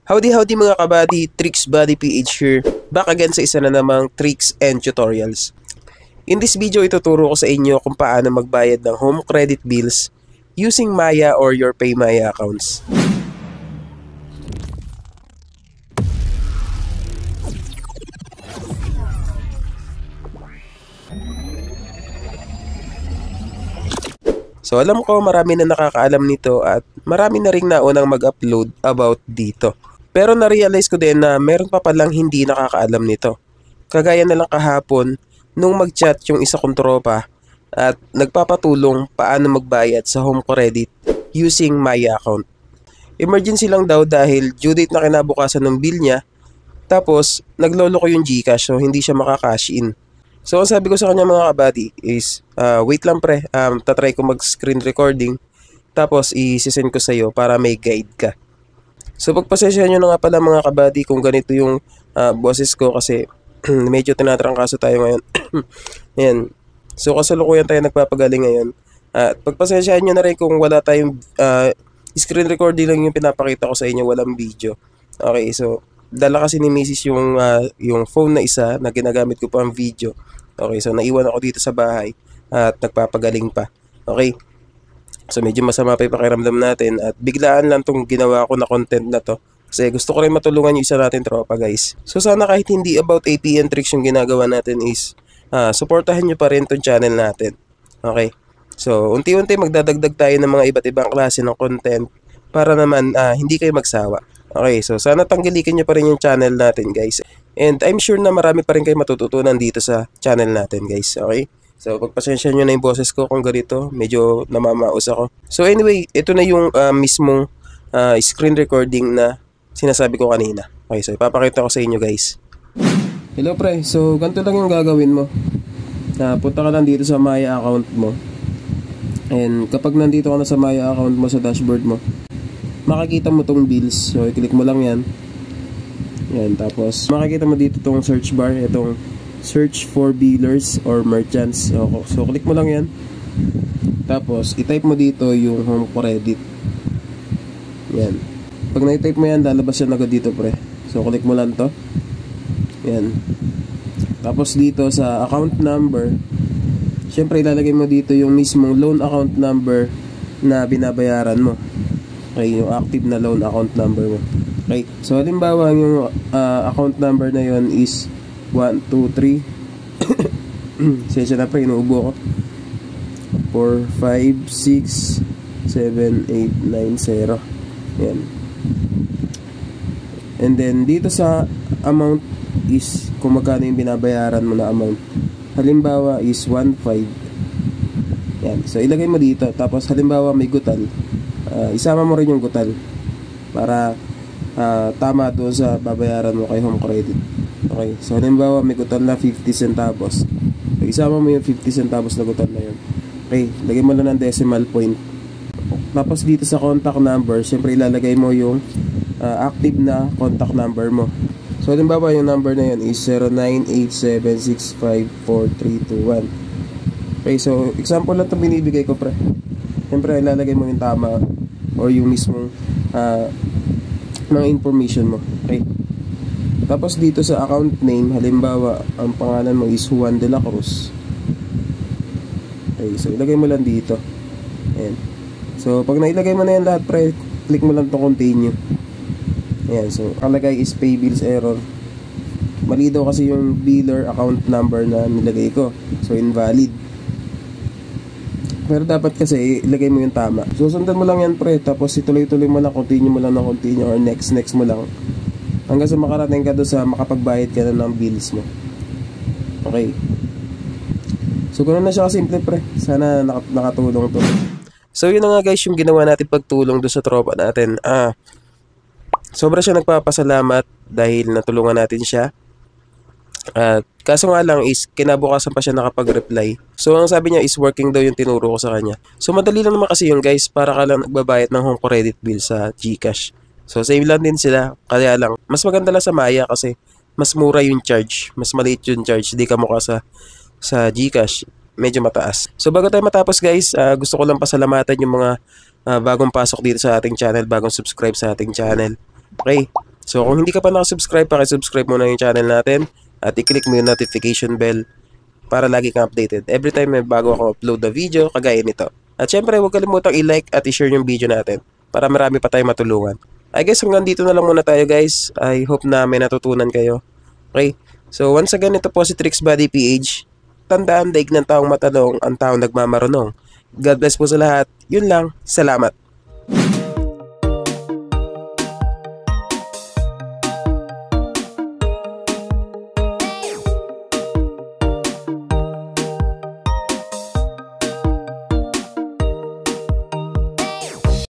Howdy mga kabady, Tricks Buddy PH here, back again sa isa na namang tricks and tutorials. In this video, ituturo ko sa inyo kung paano magbayad ng home credit bills using Maya or your PayMaya accounts. So alam ko marami na nakakaalam nito at marami na ring naunang mag-upload about dito. Pero na-realize ko din na meron pa palang hindi nakakaalam nito. Kagaya na lang kahapon nung mag-chat yung isa kong tropa at nagpapatulong paano magbayad sa home credit using Maya account. Emergency lang daw dahil due date na kinabukasan ng bill niya, tapos naglolo ko yung GCash so hindi siya makakash in. So ang sabi ko sa kanya mga kabady is wait lang pre, tatry ko mag screen recording tapos i-send ko sa iyo para may guide ka. So pagpasensyahan nyo na nga pala mga kabady kung ganito yung boses ko kasi medyo tinatrangkaso tayo ngayon. Ayan. So kasalukuyan tayo nagpapagaling ngayon. At pagpasensyahan nyo na rin kung wala tayong screen recording lang yung pinapakita ko sa inyo, walang video. Okay, so dala kasi ni Mrs. yung phone na isa na ginagamit ko pa ang video. Okay, so naiwan ako dito sa bahay at nagpapagaling pa. Okay, so medyo masama pa yung pakiramdam natin at biglaan lang tong ginawa ko na content na to kasi gusto ko rin matulungan yung isa natin tropa guys. So sana kahit hindi about AP and tricks yung ginagawa natin is supportahan nyo pa rin tong channel natin. Okay, so unti-unti magdadagdag tayo ng mga iba't ibang klase ng content para naman hindi kayo magsawa. Okay, so sana tanggalikin nyo pa rin yung channel natin guys. And I'm sure na marami pa rin kayo matututunan dito sa channel natin guys. Okay, so pagpasensya nyo na yung boses ko kung ganito, medyo namamaos ako. So anyway, ito na yung mismong screen recording na sinasabi ko kanina. Okay, so ipapakita ko sa inyo guys. Hello pre, so ganito lang yung gagawin mo. Punta ka lang dito sa Maya account mo. And kapag nandito ka na sa Maya account mo sa dashboard mo, makikita mo tong bills. So i-click mo lang yan. Yan, tapos makikita mo dito tong search bar, itong search for billers or merchants. So click mo lang yan. Tapos i-type mo dito yung home credit. Yan. Pag na-type mo yan, lalabas yan agad dito pre. So click mo lang to. Yan. Tapos dito sa account number, syempre ilalagay mo dito yung mismong loan account number na binabayaran mo. Okay, yung active na loan account number mo. Okay, so halimbawa yung account number na yon is 123 sesya na pre, inuubo ko 45678990. Yan. And then dito sa amount is kung magkano yung binabayaran mo na amount. Halimbawa is 15. Yan, so ilagay mo dito. Tapos halimbawa may gutal, isama mo rin yung gutal para tama doon sa babayaran mo kay home credit. Okay, so halimbawa may gutal na 50 centavos, so isama mo yung 50 centavos na gutal na yun. Okay, lagay mo lang ng decimal point. Tapos dito sa contact number, syempre ilalagay mo yung active na contact number mo. So halimbawa yung number na yun is 0987654321. Okay, so example lang ito binibigay ko pre. Syempre ilalagay mo yung tama or yung mismong mga information mo. Okay, tapos dito sa account name, halimbawa ang pangalan mo is Juan de la Cruz. Okay, so ilagay mo lang dito. Ayan. So pag nailagay mo na yan lahat pre, click mo lang to continue. Ayan, so kalagay is pay bills error. Mali daw kasi yung biller account number na nilagay ko, so invalid. Pero dapat kasi ilagay mo yung tama. Susundan mo lang yan pre, tapos ituloy-tuloy mo lang, continue mo lang ng continue or next mo lang hanggang sa makarating ka doon sa makapagbayad ka na ng bills mo. Okay, so ganoon na siya kasimple pre. Sana nakatulong to. So yun na nga guys yung ginawa natin pagtulong doon sa tropa natin. Sobra siya nagpapasalamat dahil natulungan natin siya. Kaso nga lang is kinabukasan pa siya nakapag-reply. So ang sabi niya is working daw yung tinuro ko sa kanya. So madali lang naman kasi yun guys, para ka lang nagbabayad ng home credit bill sa GCash. So same lang din sila, kaya lang mas maganda lang sa Maya kasi mas mura yung charge, mas maliit yung charge, di ka mukha sa GCash, medyo mataas. So bago tayo matapos guys, gusto ko lang pasalamatan yung mga bagong pasok dito sa ating channel, bagong subscribe sa ating channel. Okay, So kung hindi ka pa nakasubscribe, pakisubscribe muna yung channel natin at i-click mo yung notification bell para lagi kang updated every time may bago ako upload na video kagaya nito. At syempre huwag kalimutang i-like at i-share yung video natin para marami pa tayong matulungan. I guess hanggang dito na lang muna tayo guys. I hope na may natutunan kayo. Okay? So once again, ito po si Tricks Body PH. Tandaan, daig ng taong matanong, ang taong nagmamarunong. God bless po sa lahat. Yun lang. Salamat.